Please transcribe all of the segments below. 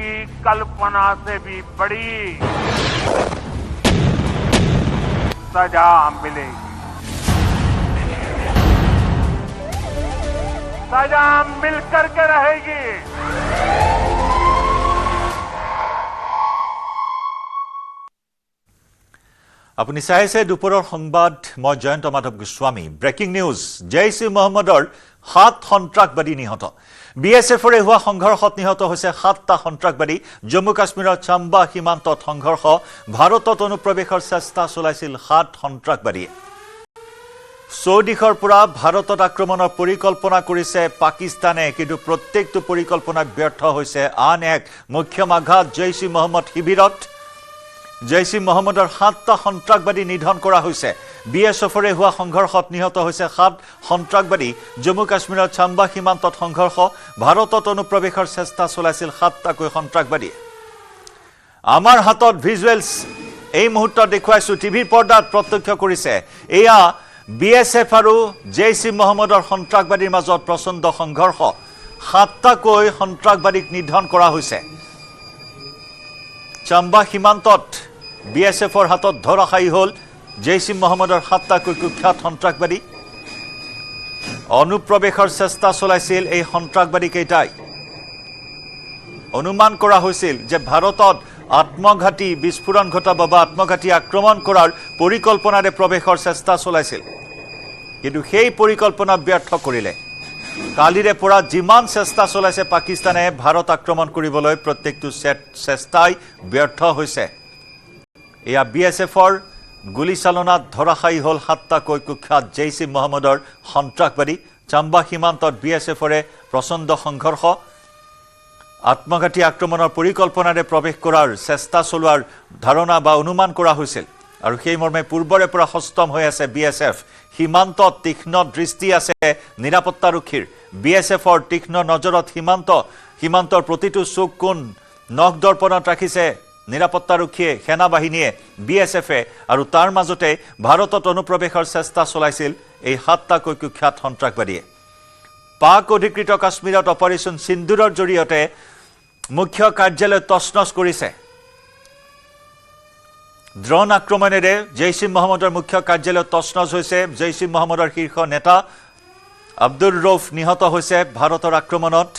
की कल्पना से भी बड़ी सजा मिलेगी। सजा मिलकर के रहेगी। আপুনি চাইছে দুপৰৰ সংবাদ মই জয়ন্ত মাধৱ গোস্বামী ব্ৰেকিং নিউজ জেইচ ই মোহাম্মদৰ 7 সন্ত্ৰাসবাদী নিহত বিএছএফৰে হোৱা সংঘৰ্ষত নিহত হৈছে 7টা সন্ত্ৰাসবাদী জম্মু কাশ্মীৰৰ চাম্বা সীমান্তত সংঘৰ্ষ ভাৰতত অনুপ্ৰৱেশৰ চেষ্টা চলাইছিল 7 সন্ত্ৰাসবাদীয়ে সৌদিখৰ পৰা ভাৰতত আক্ৰমণৰ পৰিকল্পনা কৰিছে পাকিস্তানে কিন্তু প্ৰত্যেকটো পৰিকল্পনা ব্যৰ্থ হৈছে আন এক মুখ্য আঘাত জেইচ ই মোহাম্মদ শিবিৰত জেইচ ই মোহাম্মদৰ 7টা সন্ত্ৰাসবাদী নিধন কৰা হৈছে বিএছএফৰে হোৱা সংঘৰ্ষত নিহত হৈছে 7 সন্ত্ৰাসবাদী জম্মু কাশ্মীৰৰ চাম্বা সীমান্তত সংঘৰ্ষ ভাৰতত অনুপ্ৰৱেশৰ চেষ্টা চলাইছিল 7টাকৈ সন্ত্ৰাসবাদী আমাৰ হাতত ভিজুৱেলছ এই মুহূৰ্তত দেখুৱাইছো টিভিৰ পৰ্দাত প্ৰত্যক্ষ কৰিছে এয়া বিএছএফ আৰু জেইচ ই মোহাম্মদৰ সন্ত্ৰাসবাদীৰ মাজত প্ৰচণ্ড সংঘৰ্ষ 7টাকৈ সন্ত্ৰাসবাদীক নিধন কৰা হৈছে চাম্বা সীমান্তত বিএছএফৰ হাতত ধৰাশায়ী হল জেইচ ই মোহাম্মদৰ 7টাকৈ কুখ্যাত সন্ত্ৰাসবাদী অনুপ্ৰৱেশৰ চেষ্টা চলাইছিল এই সন্ত্ৰাসবাদী কেইটাই অনুমান কৰা হৈছিল যে ভাৰতত আত্মঘাতী বিস্ফোৰণ ঘটাব বা আত্মঘাতী আক্ৰমণ কৰাৰ পৰিকল্পনাৰে প্ৰৱেশৰ চেষ্টা চলাইছিল কিন্তু সেই পৰিকল্পনা ব্যৰ্থ কৰিলে কালিৰে পৰা যিমান চেষ্টা চলাইছে পাকিস্তানে ভাৰত আক্ৰমণ কৰিবলৈ প্ৰত্যেকটো চেষ্টাই ব্যৰ্থ হৈছে এয়া বিএছএফৰ গুলিচালনাত ধৰাশায়ী হল 7টাকৈ কুখ্যাত জেইচ ই মোহাম্মদৰ সন্ত্ৰাসবাদী চাম্বা সীমান্তত বিএছএফৰে প্ৰচণ্ড সংঘৰ্ষ আত্মঘাতী আক্ৰমণৰ পৰিকল্পনাৰে প্ৰৱেশ কৰাৰ চেষ্টা চলোৱাৰ ধাৰণা বা অনুমান কৰা হৈছিল আৰু সেই মৰ্মে পূৰ্বৰে পৰা সষ্টম হৈ আছে বিএছএফ সীমান্তত তীক্ষ্ণ দৃষ্টি আছে নিৰাপত্তাৰক্ষীৰ বিএছএফৰ তীক্ষ্ণ নজৰত সীমান্তৰ প্ৰতিটো চুক কোণ নখ দৰ্পণত ৰাখিছে নিৰাপত্তাৰক্ষীয়ে সেনাবাহিনীয়ে বিএছএফে আৰু তাৰ মাজতে ভাৰতত অনুপ্ৰৱেশৰ চেষ্টা চলাইছিল এই 7টাকৈ কুখ্যাত সন্ত্ৰাসবাদীয়ে পাক অধিকৃত কাশ্মীৰত অপাৰেশ্যন সিন্দুৰৰ জৰিয়তে মুখ্য কাৰ্যালয় তছনছ কৰিছে ড্ৰোন আক্ৰমণেৰে জেইচ ই মোহাম্মদৰ মুখ্য কাৰ্যালয় তছনছ হৈছে জেইচ ই মোহাম্মদৰ শীৰ্ষ নেতা আব্দুৰ ৰৌফ নিহত হৈছে ভাৰতৰ আক্ৰমণত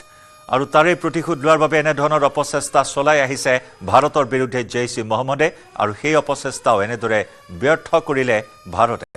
আৰু তাৰে প্ৰতিশোধ লোৱাৰ বাবে এনে ধৰণৰ অপচেষ্টা চলাই আহিছে ভাৰতৰ বিৰুদ্ধে জেইচ ই মোহাম্মদে আৰু সেই অপচেষ্টাও এনেদৰে ব্যৰ্থ কৰিলে ভাৰতে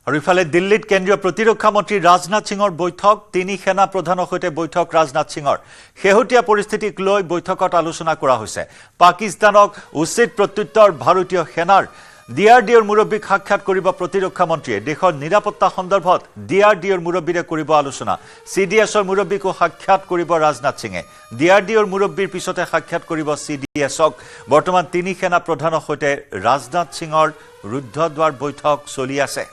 আৰু ইফালে দিল্লীত কেন্দ্ৰীয় প্ৰতিৰক্ষা মন্ত্ৰী ৰাজনাথ সিঙৰ বৈঠক তিনি সেনা প্ৰধানৰ সৈতে বৈঠক ৰাজনাথ সিঙৰ শেহতীয়া পৰিস্থিতিক লৈ বৈঠকত আলোচনা কৰা হৈছে পাকিস্তানক উচিত প্ৰত্যুত্তৰ ভাৰতীয় সেনাৰ ডিআৰডিঅ'ৰ মুৰব্বীক সাক্ষাৎ কৰিব প্ৰতিৰক্ষা মন্ত্ৰীয়ে দেশৰ নিৰাপত্তা সন্দৰ্ভত ডিআৰডিঅ'ৰ মুৰব্বীৰে কৰিব আলোচনা চিডিএছৰ মুৰব্বীকো সাক্ষাৎ কৰিব ৰাজনাথ সিঙে ডিআৰডিঅ'ৰ মুৰব্বীৰ পিছতে সাক্ষাৎ কৰিব চিডিএছক বৰ্তমান তিনি সেনা প্ৰধানৰ সৈতে ৰাজনাথ সিঙৰ ৰুদ্ধদ্বাৰ বৈঠক চলি আছে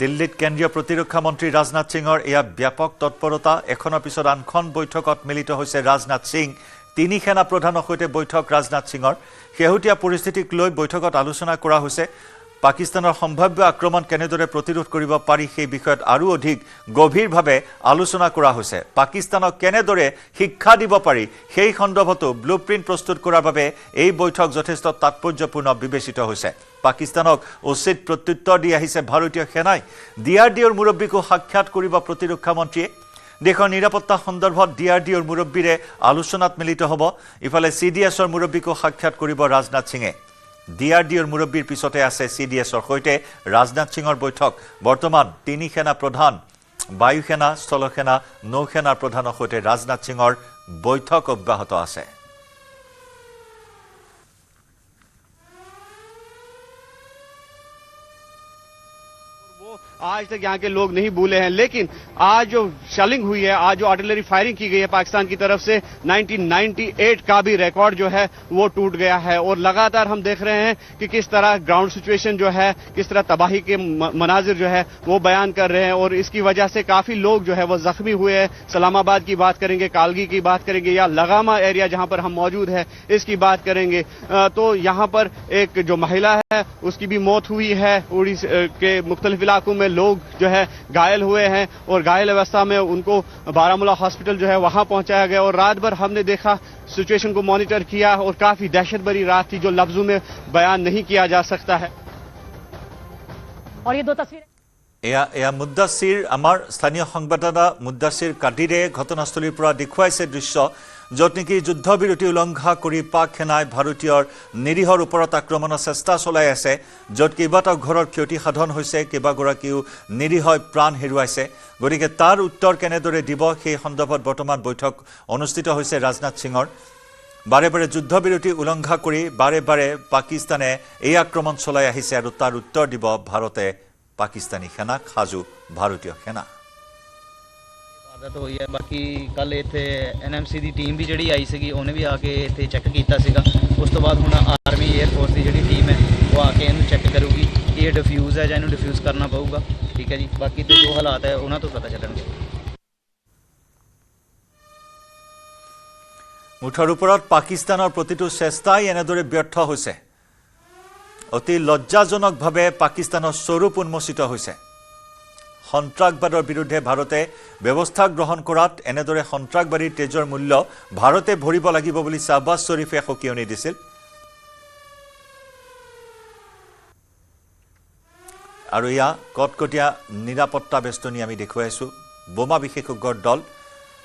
দিল্লীত কেন্দ্ৰীয় প্ৰতিৰক্ষা মন্ত্ৰী ৰাজনাথ সিঙৰ এয়া ব্যাপক তৎপৰতা এখনৰ পিছত আনখন বৈঠকত মিলিত হৈছে ৰাজনাথ সিং তিনি সেনা প্ৰধানৰ সৈতে বৈঠক ৰাজনাথ সিঙৰ শেহতীয়া পৰিস্থিতিক লৈ বৈঠকত আলোচনা কৰা হৈছে পাকিস্তানৰ সম্ভাৱ্য আক্ৰমণ কেনেদৰে প্ৰতিৰোধ কৰিব পাৰি সেই বিষয়ত আৰু অধিক গভীৰভাৱে আলোচনা কৰা হৈছে পাকিস্তানক কেনেদৰে শিক্ষা দিব পাৰি সেই সন্দৰ্ভতো ব্লুপ্ৰিন্ট প্ৰস্তুত কৰাৰ বাবে এই বৈঠক যথেষ্ট তাৎপৰ্যপূৰ্ণ বিবেচিত হৈছে পাকিস্তানক উচিত প্ৰত্যুত্তৰ দি আহিছে ভাৰতীয় সেনাই ডিআৰডিঅ'ৰ মুৰব্বীকো সাক্ষাৎ কৰিব প্ৰতিৰক্ষা মন্ত্ৰীয়ে দেশৰ নিৰাপত্তা সন্দৰ্ভত ডিআৰডিঅ'ৰ মুৰব্বীৰে আলোচনাত মিলিত হ'ব ইফালে চিডিএছৰ মুৰব্বীকো সাক্ষাৎ কৰিব ৰাজনাথ সিঙে ডিআৰডিঅ'ৰ মুৰব্বীৰ পিছতে আছে চিডিএছৰ সৈতে ৰাজনাথ সিঙৰ বৈঠক বৰ্তমান তিনি সেনা প্ৰধান বায়ু সেনা স্থলসেনা নৌসেনাৰ প্ৰধানৰ সৈতে ৰাজনাথ সিঙৰ বৈঠক অব্যাহত আছে आज तक यहाँ के लोग नहीं भूले हैं। लेकिन आज जो शेलिंग हुई है, आज जो आर्टिलरी फायरिंग की गई है पाकिस्तान की तरफ से, 1998 का भी रिकॉर्ड जो है वो टूट गया है। और लगातार हम देख रहे हैं कि किस तरह ग्राउंड सिचुएशन जो है, किस तरह तबाही के मनाजिर जो है वो बयान कर रहे हैं। और इसकी वजह से काफी लोग जो है वो जख्मी हुए हैं। सलामाबाद की बात करेंगे, कालगी की बात करेंगे, या लगामा एरिया जहां पर हम मौजूद है इसकी बात करेंगे तो यहां पर एक जो महिला है उसकी भी मौत हुई है। उड़ीसा के मुख्तलिफ इलाकों में लोग जो है घायल हुए हैं और घायल अवस्था में उनको बारामूला हॉस्पिटल जो है वहां पहुंचाया गया। और रात भर हमने देखा, सिचुएशन को मॉनिटर किया और काफी दहशत भरी रात थी जो लफ्जों में बयान नहीं किया जा सकता है। और ये दो तस्वीरें এয়া মুদ্দাছিৰ আমাৰ স্থানীয় সংবাদদাতা মুদ্দাছিৰ কাদিৰে ঘটনাস্থলীৰ পৰা দেখুৱাইছে দৃশ্য য'ত নেকি যুদ্ধবিৰতি উলংঘা কৰি পাক সেনাই ভাৰতীয়ৰ নিৰীহৰ ওপৰত আক্ৰমণৰ চেষ্টা চলাই আছে, য'ত কেইবাটাও ঘৰৰ ক্ষতি সাধন হৈছে, কেইবাগৰাকীও নিৰীহই প্ৰাণ হেৰুৱাইছে। গতিকে তাৰ উত্তৰ কেনেদৰে দিব সেই সন্দৰ্ভত বৰ্তমান বৈঠক অনুষ্ঠিত হৈছে ৰাজনাথ সিঙৰ। বাৰে বাৰে যুদ্ধবিৰতি উলংঘা কৰি বাৰে বাৰে পাকিস্তানে এই আক্ৰমণ চলাই আহিছে আৰু তাৰ উত্তৰ দিব ভাৰতে पाकिस्तानी सेना खाजू भारतीय सेना आदत हुई है। बाकी कल इत्थे NMC की टीम भी जी आई सी उन्हें भी आके इत्थे चेक किया सीगा। उस तो बाद हुण आर्मी एयरफोर्स की जी टीम है वो आके इन्हू चेक करूगी कि ये डिफ्यूज़ है या इन्हू डिफ्यूज़ करना पऊगा। ठीक है जी, बाकी तो जो हालात है उन्होंने तो पता चलणगे। मुठर ऊपर पाकिस्तानर प्रतिटो चेष्टाई एनेदरे व्यर्थ होइसे। অতি লজ্জাজনকভাৱে পাকিস্তানৰ স্বৰূপ উন্মোচিত হৈছে। সন্ত্ৰাসবাদৰ বিৰুদ্ধে ভাৰতে ব্যৱস্থা গ্ৰহণ কৰাত এনেদৰে সন্ত্ৰাসবাদীৰ তেজৰ মূল্য ভাৰতে ভৰিব লাগিব বুলি শাহবাজ শ্বৰীফে সকিয়নি দিছিল। আৰু ইয়া কটকটীয়া নিৰাপত্তা বেষ্টনী আমি দেখুৱাইছো। বোমা বিশেষজ্ঞৰ দল,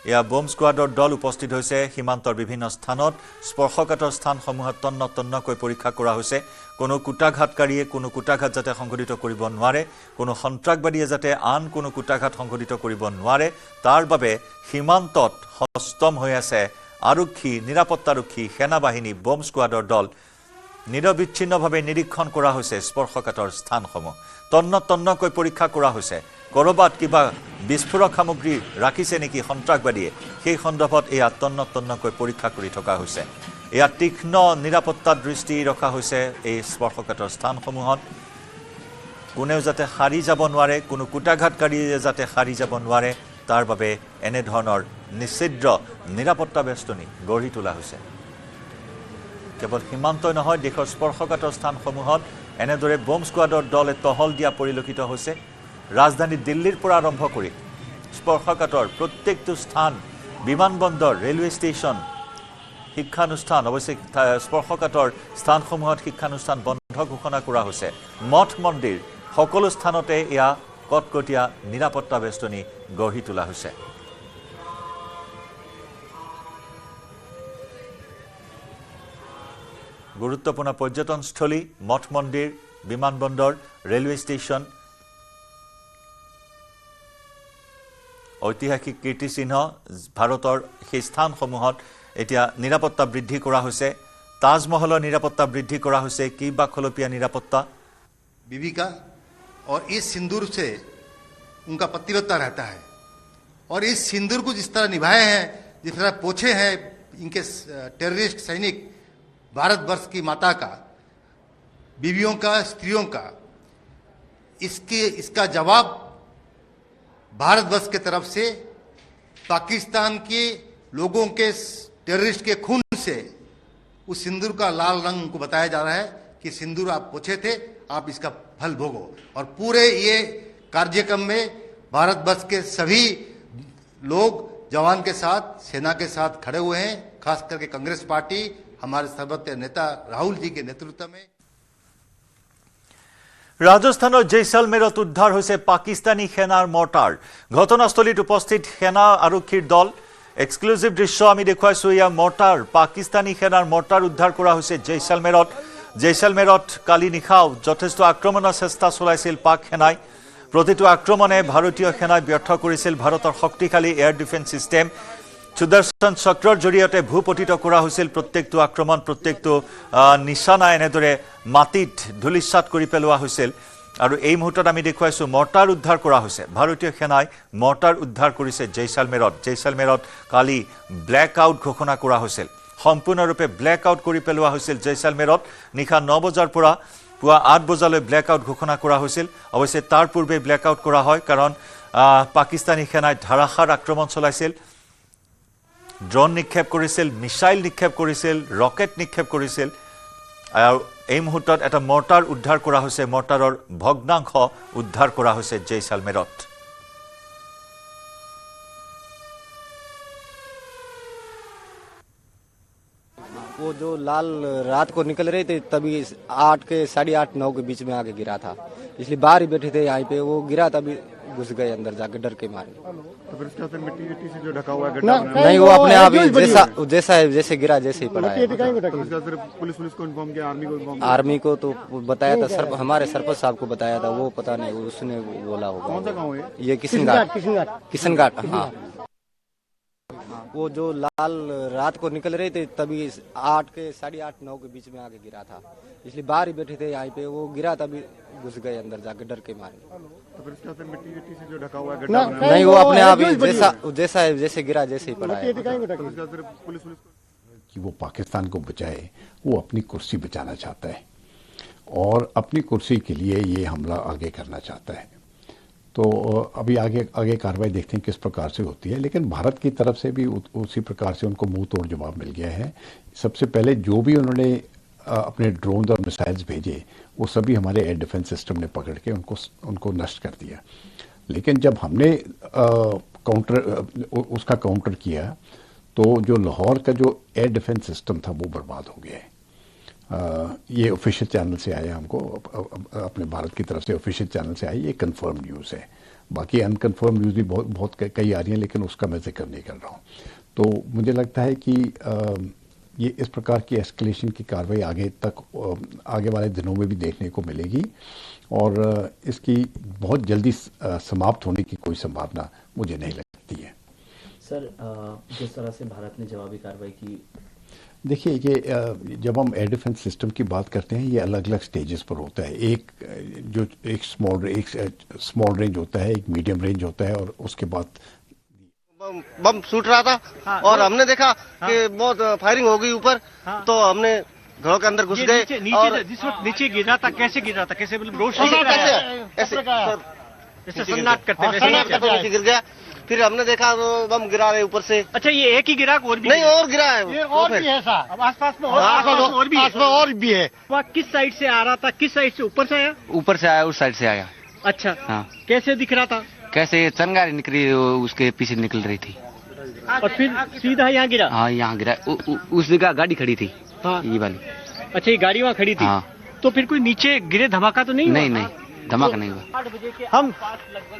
এয়া বোম স্কোৱাডৰ দল উপস্থিত হৈছে সীমান্তৰ বিভিন্ন স্থানত। স্পৰ্শকাতৰ স্থানসমূহত তন্ন তন্নকৈ পৰীক্ষা কৰা হৈছে। কোনো কুটাঘাতকাৰীয়ে কোনো কুটাঘাত যাতে সংঘটিত কৰিব নোৱাৰে, কোনো সন্ত্ৰাসবাদীয়ে যাতে আন কোনো কুটাঘাত সংঘটিত কৰিব নোৱাৰে, তাৰ বাবে সীমান্তত সষ্টম হৈ আছে আৰক্ষী, নিৰাপত্তাৰক্ষী, সেনাবাহিনী, বোম স্কোৱাডৰ দল। নিৰবিচ্ছিন্নভাৱে নিৰীক্ষণ কৰা হৈছে স্পৰ্শকাতৰ স্থানসমূহ। তন্ন তন্নকৈ পৰীক্ষা কৰা হৈছে। কৰবাত কিবা বিস্ফোৰক সামগ্ৰী ৰাখিছে নেকি সন্ত্ৰাসবাদীয়ে, সেই সন্দৰ্ভত এয়া তন্ন তন্নকৈ পৰীক্ষা কৰি থকা হৈছে। এয়া তীক্ষ্ণ নিৰাপত্তাৰ দৃষ্টি ৰখা হৈছে এই স্পৰ্শকাতৰ স্থানসমূহত। কোনেও যাতে সাৰি যাব নোৱাৰে, কোনো কুটাঘাতকাৰীয়ে যাতে সাৰি যাব নোৱাৰে, তাৰ বাবে এনেধৰণৰ নিষিদ্ধ নিৰাপত্তা বেষ্টনী গঢ়ি তোলা হৈছে। কেৱল সীমান্তই নহয়, দেশৰ স্পৰ্শকাতৰ স্থানসমূহত এনেদৰে বোম স্কোৱাডৰ দলে টহল দিয়া পৰিলক্ষিত হৈছে। ৰাজধানী দিল্লীৰ পৰা আৰম্ভ কৰি স্পৰ্শকাতৰ প্ৰত্যেকটো স্থান, বিমানবন্দৰ, ৰেলৱে ষ্টেচন, শিক্ষানুষ্ঠান, অৱশ্যে স্পৰ্শকাতৰ স্থানসমূহত শিক্ষানুষ্ঠান বন্ধ ঘোষণা কৰা হৈছে। মঠ মন্দিৰ সকলো স্থানতে এয়া কটকটীয়া নিৰাপত্তা বেষ্টনী গঢ়ি তোলা হৈছে। গুৰুত্বপূৰ্ণ পৰ্যটনস্থলী, মঠ মন্দিৰ, বিমানবন্দৰ, ৰেলৱে ষ্টেচন, ঐতিহাসিক কীৰ্তিচিহ্ন, ভাৰতৰ সেই স্থানসমূহত এতিয়া নিৰাপত্তা বৃদ্ধি কৰা হৈছে। তাজমহলৰ নিৰাপত্তা বৃদ্ধি কৰা হৈছে। কিবা খলপীয়া নিৰাপত্তা। बीबी का और इस सिंदूर से उनका पतिव्रता रहता है और इस सिंदूर को जिस तरह निभाए हैं, जिस तरह पोछे हैं इनके टेररिस्ट सैनिक भारतवर्ष की माता का, बीवियों का, स्त्रियों का, इसका जवाब भारतवर्ष के तरफ से पाकिस्तान के लोगों के टेररिस्ट के खून से उस सिंदूर का लाल रंग उनको बताया जा रहा है कि सिंदूर आप पोछे थे, आप इसका फल भोगो। और पूरे ये कार्यक्रम में भारतवर्ष के सभी लोग जवान के साथ, सेना के साथ खड़े हुए हैं। खास करके कांग्रेस पार्टी हमारे सर्वोच्च नेता राहुल जी के नेतृत्व में। राजस्थाনৰ জেইছালমেৰত উদ্ধাৰ হৈছে পাকিস্তানী সেনাৰ মৰ্টাৰ। ঘটনাস্থলীত উপস্থিত সেনা আৰক্ষীৰ দল। এক্সক্লুসিভ দৃশ্য আমি দেখুৱাইছো। ইয়া মৰ্টাৰ, পাকিস্তানী সেনাৰ মৰ্টাৰ উদ্ধাৰ কৰা হৈছে জেইছালমেৰত। জেইছালমেৰত কালি নিশাও যথেষ্ট আক্ৰমণৰ চেষ্টা চলাইছিল পাক সেনাই। প্ৰতিটো আক্ৰমণে ভাৰতীয় সেনাই ব্যৰ্থ কৰিছিল। ভাৰতৰ শক্তিশালী এয়াৰ ডিফেন্স সিস্টেম সুদৰ্শন চক্ৰৰ জৰিয়তে ভূপতিত কৰা হৈছিল প্ৰত্যেকটো আক্ৰমণ, প্ৰত্যেকটো নিশানা এনেদৰে মাটিত ধূলিসাৎ কৰি পেলোৱা হৈছিল। আৰু এই মুহূৰ্তত আমি দেখুৱাইছোঁ মৰ্টাৰ উদ্ধাৰ কৰা হৈছে ভাৰতীয় সেনাই মৰ্টাৰ উদ্ধাৰ কৰিছে জেইছালমেৰত কালি ব্লেক আউট ঘোষণা কৰা হৈছিল সম্পূৰ্ণৰূপে ব্লেক আউট কৰি পেলোৱা হৈছিল জেইছালমেৰত নিশা 9 বজাৰ পৰা পুৱা 8 বজালৈ ব্লেক আউট ঘোষণা কৰা হৈছিল অৱশ্যে তাৰ পূৰ্বে ব্লেক আউট কৰা হয় কাৰণ পাকিস্তানী সেনাই ধাৰাসাৰ আক্ৰমণ চলাইছিল ড্ৰোন নিক্ষেপ কৰিছিল মিসাইল নিক্ষেপ কৰিছিল ৰকেট নিক্ষেপ কৰিছিল আৰু এই মুহূৰ্তত এটা মৰ্টাৰ উদ্ধাৰ কৰা হৈছে মৰ্টাৰৰ ভগ্নাংশ উদ্ধাৰ কৰা হৈছে জেইছালমেৰত वो जो लाल रात को निकल रहे थे तभी 8 के 8:30 9 के बीच में आके गिरा था इसलिए बाहर ही बैठे थे यहाँ पे वो गिरा तभी घुस गए अंदर जाके डर के मारे तो फिर उसके बाद मिट्टी से जो ढका हुआ है नहीं वो अपने आप ही जैसा है जैसे गिरा जैसे ही पड़ा है फिर पुलिस को इन्फॉर्म किया आर्मी को तो बताया था हमारे सरपंच साहब को बताया था वो पता नहीं उसने बोला होगा कौन सा गाँव है ये किशनघाट हाँ वो जो लाल रात को निकल रहे थे तभी 8 के 8:30 9 के बीच में आके गिरा था इसलिए बाहर ही बैठे थे यहाँ पे वो गिरा तभी घुस गए अंदर जाके डर के मारे तो फिर उसके बाद मिट्टी से जो ढका हुआ है नहीं वो अपने आप ही जैसा है जैसे गिरा जैसे ही पड़ा है पुलिस कि वो पाकिस्तान को बचाए वो अपनी कुर्सी बचाना चाहता है और अपनी कुर्सी के लिए ये हमला आगे करना चाहता है तो अभी आगे कार्रवाई देखते हैं किस प्रकार से होती है लेकिन भारत की तरफ से भी उसी प्रकार से उनको मुंह तोड़ जवाब मिल गया है सबसे पहले जो भी उन्होंने अपने ड्रोन और मिसाइल्स भेजे वो सभी हमारे एयर डिफेंस सिस्टम ने पकड़ के उनको नष्ट कर दिया लेकिन जब हमने उसका काउंटर किया तो जो लाहौर का जो एयर डिफेंस सिस्टम था वो बर्बाद हो गया है ये ऑफिशियल चैनल से आया हमको अपने भारत की तरफ से ऑफिशियल चैनल से आई ये कंफर्म न्यूज़ है बाकी अनकन्फर्म न्यूज़ भी बहुत कई आ रही हैं लेकिन उसका मैं जिक्र नहीं कर रहा हूँ तो मुझे लगता है कि ये इस प्रकार की एस्केलेशन की कार्रवाई आगे वाले दिनों में भी देखने को मिलेगी और इसकी बहुत जल्दी समाप्त होने की कोई संभावना मुझे नहीं लगती है सर जिस तरह से भारत ने जवाबी कार्रवाई की देखिए ये जब हम एयर डिफेंस सिस्टम की बात करते हैं ये अलग अलग स्टेजेस पर होता है एक स्मॉल रेंज होता है एक मीडियम रेंज होता है और उसके बाद बम छूट रहा था और हमने देखा कि बहुत फायरिंग हो गई ऊपर तो हमने घरों के अंदर घुस गए और नीचे गिरा था कैसे मतलब रोशनी ऐसे सन्नाट करते गिर गया फिर हमने देखा तो बम गिरा रहे ऊपर से अच्छा ये एक ही गिरा और भी नहीं और गिरा है ये और भी है साहब अब आसपास में और भी है वह किस साइड से आ रहा था किस साइड से ऊपर से आया ऊपर से आया उस साइड से आया अच्छा हाँ कैसे दिख रहा था कैसे चंगारी निकली उसके पीछे निकल रही थी और फिर सीधा यहाँ गिरा हाँ यहाँ गिरा उस जगह गाड़ी खड़ी थी हाँ ये वाली अच्छा ये गाड़ी वहाँ खड़ी थी हाँ तो फिर कोई नीचे गिरे धमाका तो नहीं धमाका नहीं हुआ हम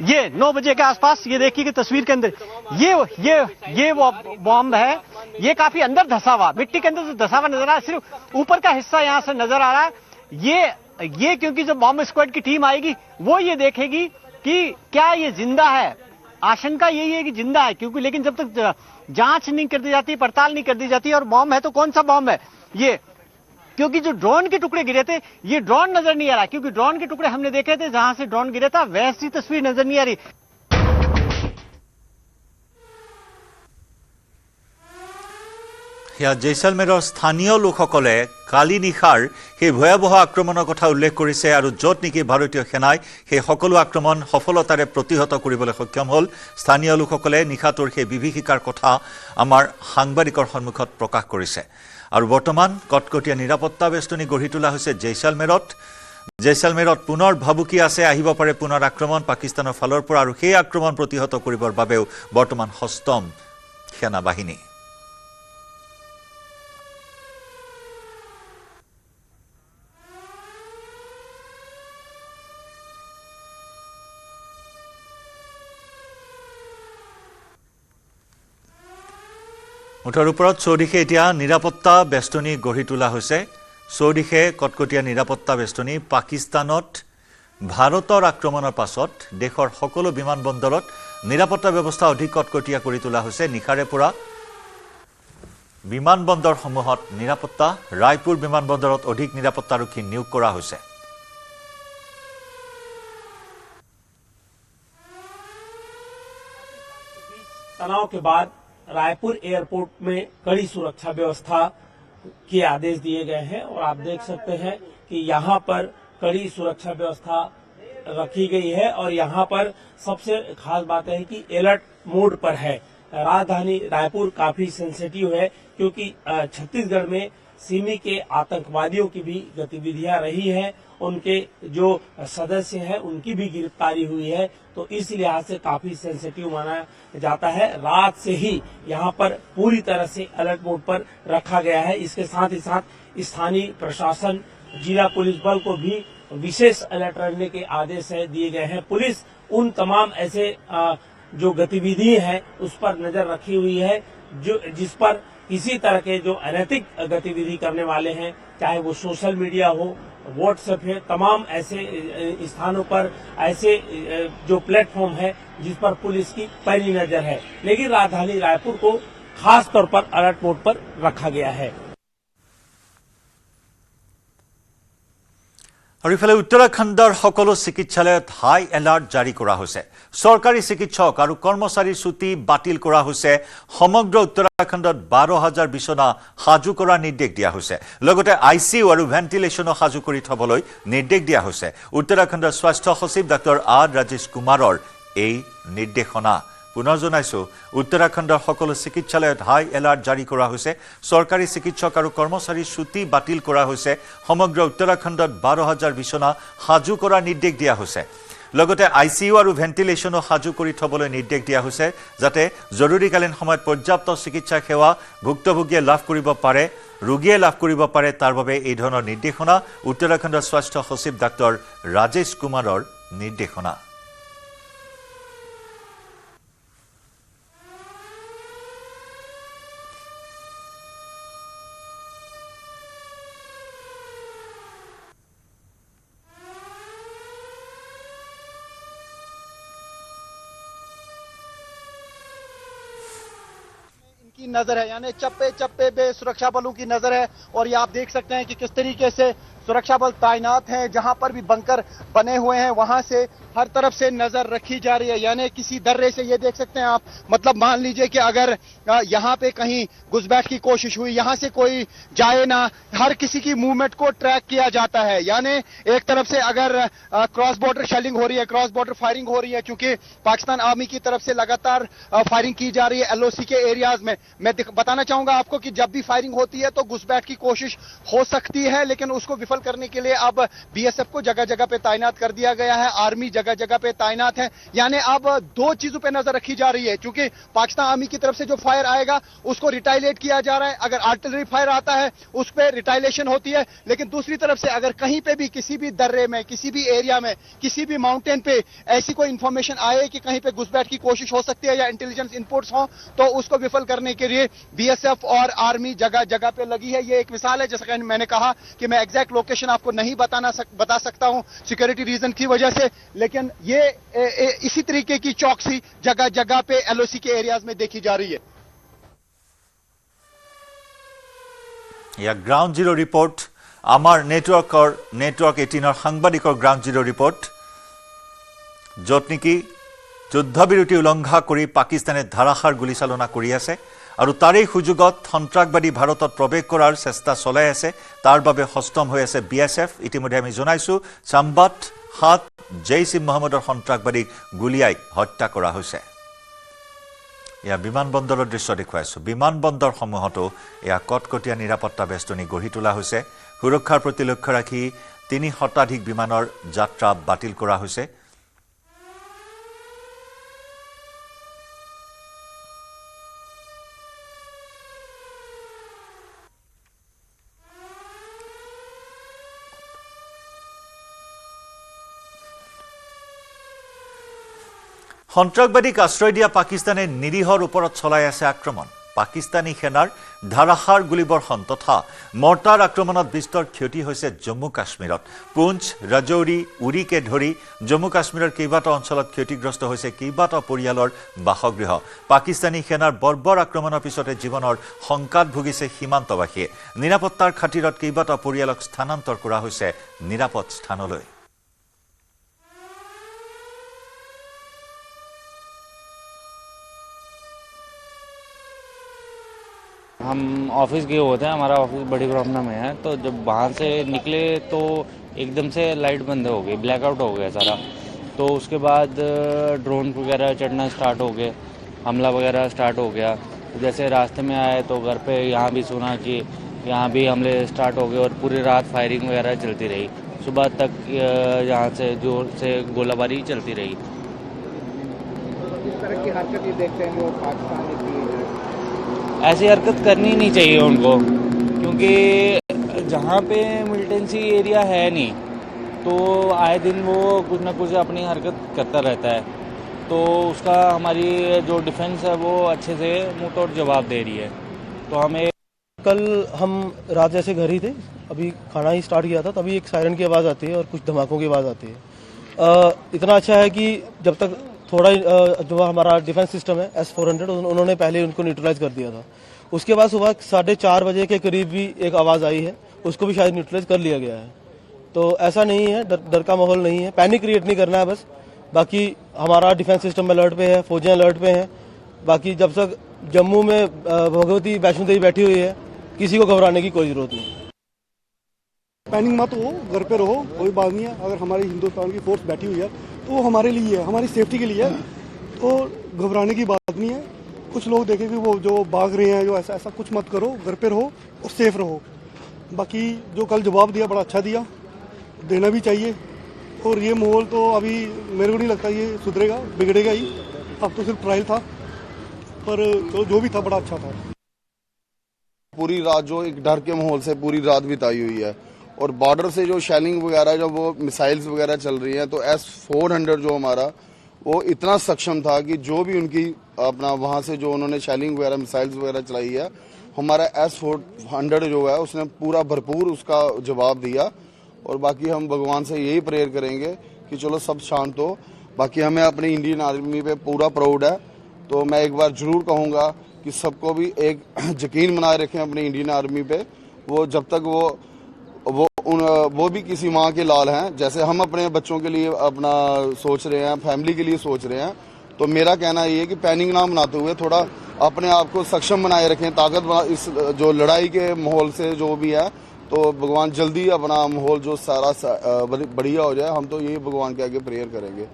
ये 9 बजे के आसपास ये देखिए कि तस्वीर के अंदर ये वो बॉम्ब है ये काफी अंदर धसा हुआ मिट्टी के अंदर से धसा हुआ नजर आ रहा है सिर्फ ऊपर का हिस्सा यहाँ से नजर आ रहा है ये क्योंकि जब बॉम्ब स्क्वाड की टीम आएगी वो ये देखेगी कि क्या ये जिंदा है आशंका यही है कि जिंदा है क्योंकि लेकिन जब तक जांच नहीं कर दी जाती पड़ताल नहीं कर दी जाती और बॉम्ब है तो कौन सा बॉम्ब है ये क्योंकि जो ड्रोन के टुकड़े गिरे थे ये ड्रोन नजर नहीं आ रहा क्योंकि ड्रोन के टुकड़े हमने देखे थे जहां से ड्रोन गिरा था वैसी तस्वीर नजर नहीं आ रही জেইছালমেৰৰ স্থানীয় লোকসকলে কালি নিশাৰ সেই ভয়াৱহ আক্ৰমণৰ কথা উল্লেখ কৰিছে আৰু য'ত নেকি ভাৰতীয় সেনাই সেই সকলো আক্ৰমণ সফলতাৰে প্ৰতিহত কৰিবলৈ সক্ষম হ'ল স্থানীয় লোকসকলে নিশাটোৰ সেই বিভীষিকাৰ কথা আমাৰ সাংবাদিকৰ সন্মুখত প্ৰকাশ কৰিছে আৰু বৰ্তমান কটকটীয়া নিৰাপত্তা বেষ্টনী গঢ়ি তোলা হৈছে জেইছালমেৰত পুনৰ ভাবুকি আছে আহিব পাৰে পুনৰ আক্ৰমণ পাকিস্তানৰ ফালৰ পৰা আৰু সেই আক্ৰমণ প্ৰতিহত কৰিবৰ বাবেও বৰ্তমান হস্তম সেনা বাহিনী মুঠৰ ওপৰত চৌদিশে এতিয়া নিৰাপত্তা বেষ্টনী গঢ়ি তোলা হৈছে চৌদিশে কটকটীয়া নিৰাপত্তা বেষ্টনী পাকিস্তানত ভাৰতৰ আক্ৰমণৰ পাছত দেশৰ সকলো বিমানবন্দৰত নিৰাপত্তা ব্যৱস্থা অধিক কটকটীয়া কৰি তোলা হৈছে নিখাৰে পৰা বিমানবন্দৰসমূহত নিৰাপত্তা ৰায়পুৰ বিমানবন্দৰত অধিক নিৰাপত্তাৰক্ষী নিয়োগ কৰা হৈছে तनाव के बाद रायपुर एयरपोर्ट में कड़ी सुरक्षा व्यवस्था के आदेश दिए गए हैं और आप देख सकते हैं कि यहाँ पर कड़ी सुरक्षा व्यवस्था रखी गई है और यहाँ पर सबसे खास बात है कि अलर्ट मोड पर है। राजधानी रायपुर काफी सेंसिटिव है क्योंकि छत्तीसगढ़ में सिमी के आतंकवादियों की भी गतिविधियां रही हैं, उनके जो सदस्य हैं उनकी भी गिरफ्तारी हुई है, तो इस लिहाज से काफी सेंसिटिव माना जाता है। रात से ही यहाँ पर पूरी तरह से अलर्ट मोड पर रखा गया है। इसके साथ ही साथ स्थानीय प्रशासन, जिला पुलिस बल को भी विशेष अलर्ट रहने के आदेश दिए गए हैं। पुलिस उन तमाम ऐसे जो गतिविधि है उस पर नजर रखी हुई है जो जिस पर किसी तरह के जो अनैतिक गतिविधि करने वाले हैं, चाहे वो सोशल मीडिया हो, व्हाट्सएप है, तमाम ऐसे स्थानों पर ऐसे जो प्लेटफॉर्म है जिस पर पुलिस की पैनी नजर है। लेकिन राजधानी रायपुर को खास तौर पर अलर्ट मोड पर रखा गया है। और इफाले उत्तराखंडर सकलो चिकित्सालयत हाई एलार्ट जारी करा होइसे। सरकारी चिकित्सक और कर्मचारी छुट्टी बातिल करा होइसे। समग्र उत्तराखंडत 12,000 बिछना साजू करार निर्देश दिया होइसे। लगते आईसीयू और भेन्टिलेशनो साजू करि थবলৈ निर्देश दिया होइसे। उत्तराखंडर स्वास्थ्य सचिव डॉक्टर आर राजेश कुमारर এই निर्देशना। पुनः जनाइছো उत्तराखंडर सकलो चिकित्सालयत हाई एलार्ट जारी करा होइसे। सरकारी चिकित्सक और कर्मचारी छुट्टी बातिल करा होइसे। समग्र उत्तराखंडत 12,000 बिछना साजू करार निर्देश दिया होइसे। लगते आईसीयू और भेन्टिलेशनो साजू करि थবলৈ निर्देश दिया होइसे जाते जरुरीकालीन समयत पर्याप्त चिकित्सा सेवा भुक्तभोगीয়ে लाभ करिब पारे, रोगीয়ে लाभ करिब पारे, तार বাবে এই ধৰণৰ निर्देशना उत्तराखंडर स्वास्थ्य सचिव डॉक्टर राजेश कुमारर निर्देशना। की नजर है, यानी चप्पे चप्पे पे सुरक्षा बलों की नजर है और ये आप देख सकते हैं कि किस तरीके से सुरक्षा बल तैनात हैं। जहां पर भी बंकर बने हुए हैं वहां से हर तरफ से नजर रखी जा रही है, यानी किसी दर्रे से ये देख सकते हैं आप, मतलब मान लीजिए कि अगर यहाँ पे कहीं घुसपैठ की कोशिश हुई, यहाँ से कोई जाए ना, हर किसी की मूवमेंट को ट्रैक किया जाता है। यानी एक तरफ से अगर क्रॉस बॉर्डर शेलिंग हो रही है, क्रॉस बॉर्डर फायरिंग हो रही है, क्योंकि पाकिस्तान आर्मी की तरफ से लगातार फायरिंग की जा रही है एलओसी के एरियाज में। मैं बताना चाहूंगा आपको कि जब भी फायरिंग होती है तो घुसपैठ की कोशिश हो सकती है, लेकिन उसको विफल करने के लिए अब बीएसएफ को जगह जगह पे तैनात कर दिया गया है, आर्मी जगह जगह पे तैनात है। यानी अब दो चीजों पे नजर रखी जा रही है, क्योंकि पाकिस्तान आर्मी की तरफ से जो फायर आएगा उसको रिटाइलेट किया जा रहा है। अगर आर्टिलरी फायर आता है उस पर रिटाइलेशन होती है, लेकिन दूसरी तरफ से अगर कहीं पे भी किसी भी दर्रे में, किसी भी एरिया में, किसी भी माउंटेन पे ऐसी कोई इंफॉर्मेशन आए कि कहीं पे घुसपैठ की कोशिश हो सकती है या इंटेलिजेंस इनपुट्स हो, तो उसको विफल करने के लिए बीएसएफ और आर्मी जगह जगह पे लगी है। ये एक मिसाल है, जैसा कि मैंने कहा कि मैं एग्जैक्ट लोकेशन आपको नहीं बता सकता हूं सिक्योरिटी रीजन की वजह से, लेकिन ये इसी तरीके की चौकसी जगह जगह पे एलओसी के एरियाज में देखी जा रही है। या ग्राउंड जीरो रिपोर्ट आमार नेटवर्क 18 সাংবাদিকৰ গ্ৰাউণ্ড জিৰ' ৰিপৰ্ট, য'ত নেকি যুদ্ধবিৰতি উলংঘা কৰি পাকিস্তানে ধাৰাসাৰ গুলীচালনা কৰি আছে আৰু তাৰেই সুযোগত সন্ত্ৰাসবাদী ভাৰতত প্ৰৱেশ কৰাৰ চেষ্টা চলাই আছে। তাৰ বাবে সষ্টম হৈ আছে বিএছএফ। ইতিমধ্যে আমি জনাইছো চাম্বাত 7 জেইছ ই মহম্মদৰ সন্ত্ৰাসবাদীক গুলীয়াই হত্যা কৰা হৈছে। এয়া বিমানবন্দৰৰ দৃশ্য দেখুৱাইছো। বিমানবন্দৰসমূহতো এয়া কটকটীয়া নিৰাপত্তা বেষ্টনী গঢ়ি তোলা হৈছে। সুৰক্ষাৰ প্ৰতি লক্ষ্য ৰাখি 3 শতাধিক বিমানৰ যাত্ৰা বাতিল কৰা হৈছে। সন্ত্ৰাসবাদীক আশ্ৰয় দিয়া পাকিস্তানে নিৰীহৰ ওপৰত চলাই আছে আক্ৰমণ। পাকিস্তানী সেনাৰ ধাৰাসাৰ গুলীবৰ্ষণ তথা মৰ্টাৰ আক্ৰমণত বিস্তৰ ক্ষতি হৈছে জম্মু কাশ্মীৰত। পুঞ্চ, ৰাজৌৰি, উৰিকে ধৰি জম্মু কাশ্মীৰৰ কেইবাটাও অঞ্চলত ক্ষতিগ্ৰস্ত হৈছে কেইবাটাও পৰিয়ালৰ বাসগৃহ। পাকিস্তানী সেনাৰ বৰ্বৰ আক্ৰমণৰ পিছতে জীৱনৰ শংকাত ভুগিছে সীমান্তবাসীয়ে। নিৰাপত্তাৰ খাতিৰত কেইবাটাও পৰিয়ালক স্থানান্তৰ কৰা হৈছে নিৰাপদ স্থানলৈ। हम ऑफिस गए हुए थे, हमारा ऑफिस बड़ी प्रॉब्लम में है, तो जब वहाँ से निकले तो एकदम से लाइट बंद हो गई, ब्लैकआउट हो गया सारा। तो उसके बाद ड्रोन वगैरह चढ़ना स्टार्ट हो गए, हमला वगैरह स्टार्ट हो गया। जैसे रास्ते में आए तो घर पे यहाँ भी सुना कि यहाँ भी हमले स्टार्ट हो गए और पूरी रात फायरिंग वगैरह चलती रही। सुबह तक यहाँ से जोर से गोलाबारी चलती रही। इस तरह की हरकत ये देखते हैं वो पाकिस्तान में की, ऐसी हरकत करनी नहीं चाहिए उनको, क्योंकि जहाँ पे मिलिटेंसी एरिया है नहीं तो आए दिन वो कुछ ना कुछ अपनी हरकत करता रहता है, तो उसका हमारी जो डिफेंस है वो अच्छे से मुंह तोड़ जवाब दे रही है। तो हमें कल हम रात जैसे घर ही थे, अभी खाना ही स्टार्ट किया था, तभी एक सायरन की आवाज़ आती है और कुछ धमाकों की आवाज़ आती है। इतना अच्छा है कि जब तक थोड़ा जो हमारा डिफेंस सिस्टम है S-400 उन्होंने पहले उनको न्यूट्रलाइज कर दिया था। उसके बाद सुबह 4:30 बजे के करीब भी एक आवाज़ आई है, उसको भी शायद न्यूट्रलाइज कर लिया गया है। तो ऐसा नहीं है, डर का माहौल नहीं है, पैनिक क्रिएट नहीं करना है बस। बाकी हमारा डिफेंस सिस्टम अलर्ट पे है, फौजें अलर्ट पे हैं। बाकी जब तक जम्मू में भगवती वैष्णो देवी बैठी हुई है, किसी को घबराने की कोई जरूरत नहीं। पैनिक मत हो, घर पे रहो, कोई बात नहीं है। अगर हमारी हिंदुस्तान की फोर्स बैठी हुई है तो वो हमारे लिए है, हमारी सेफ्टी के लिए है, तो घबराने की बात नहीं है। कुछ लोग देखें कि वो जो भाग रहे हैं, जो ऐसा कुछ मत करो, घर पे रहो और सेफ रहो। बाकी जो कल जवाब दिया बड़ा अच्छा दिया, देना भी चाहिए। और ये माहौल तो अभी मेरे को नहीं लगता ये सुधरेगा, बिगड़ेगा ही। अब तो सिर्फ ट्रायल था, पर जो भी था बड़ा अच्छा था। पूरी रात जो एक डर के माहौल से पूरी रात बिताई हुई है, और बॉर्डर से जो शेलिंग वगैरह जो वो मिसाइल्स वगैरह चल रही हैं, तो S-400 जो हमारा वो इतना सक्षम था कि जो भी उनकी अपना वहाँ से जो उन्होंने शेलिंग वगैरह मिसाइल्स वगैरह चलाई है, हमारा S-400 जो है उसने पूरा भरपूर उसका जवाब दिया। और बाकी हम भगवान से यही प्रेयर करेंगे कि चलो सब शांत हो। बाकी हमें अपनी इंडियन आर्मी पे पूरा प्राउड है। तो मैं एक बार जरूर कहूँगा कि सबको भी एक यकीन बनाए रखें अपनी इंडियन आर्मी पे। वो जब तक वो भी किसी माँ के लाल हैं, जैसे हम अपने बच्चों के लिए अपना सोच रहे हैं, फैमिली के लिए सोच रहे हैं। तो मेरा कहना ये है कि पैनिक ना बनाते हुए थोड़ा अपने आप को सक्षम बनाए रखें, ताकत इस जो लड़ाई के माहौल से जो भी है, तो भगवान जल्दी अपना माहौल जो सारा बढ़िया हो जाए। हम तो यही भगवान के आगे प्रेयर करेंगे।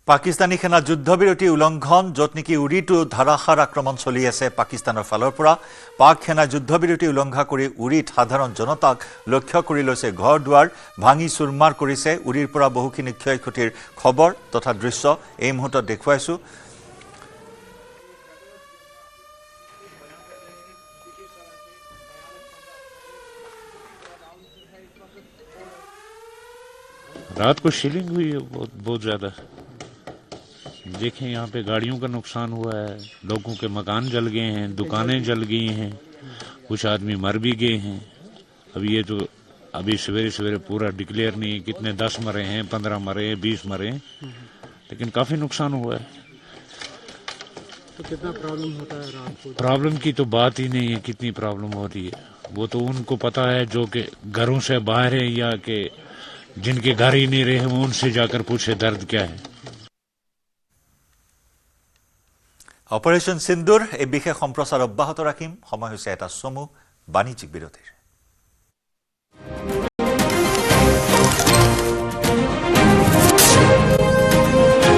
পাকিস্তানী সেনা যুদ্ধবিৰতি উলংঘন, য'ত নেকি উৰিটো ধাৰাসাৰ আক্ৰমণ চলি আছে পাকিস্তানৰ ফালৰ পৰা। পাক সেনা যুদ্ধবিৰতি উলংঘা কৰি উৰিত সাধাৰণ জনতাক লক্ষ্য কৰি লৈছে ঘৰ দুৱাৰ ভাঙি চুৰমাৰ কৰিছে। উৰিৰ পৰা বহুখিনি ক্ষয় ক্ষতিৰ খবৰ তথা দৃশ্য এই মুহূৰ্তত দেখুৱাইছো। रात को शेलिंग हुई है बहुत ज्यादा। देखें यहाँ पे गाड़ियों का नुकसान हुआ है, लोगों के मकान जल गए हैं, दुकानें जल गई हैं, कुछ आदमी मर भी गए हैं। अभी ये तो अभी सवेरे सवेरे पूरा डिक्लेयर नहीं है कितने 10 मरे हैं, 15 मरे हैं, 20 मरे हैं, लेकिन काफी नुकसान हुआ है। तो कितना प्रॉब्लम होता है रात को? प्रॉब्लम की तो बात ही नहीं है, कितनी प्रॉब्लम होती है वो तो उनको पता है जो कि घरों से बाहर है या कि जिनके घर ही नहीं रहे वो उनसे जाकर पूछे दर्द क्या है। অপাৰেশ্যন সিন্দুৰ এই বিশেষ সম্প্ৰচাৰ অব্যাহত ৰাখিম। সময় হৈছে এটা চমু বাণিজ্যিক বিৰতিৰ।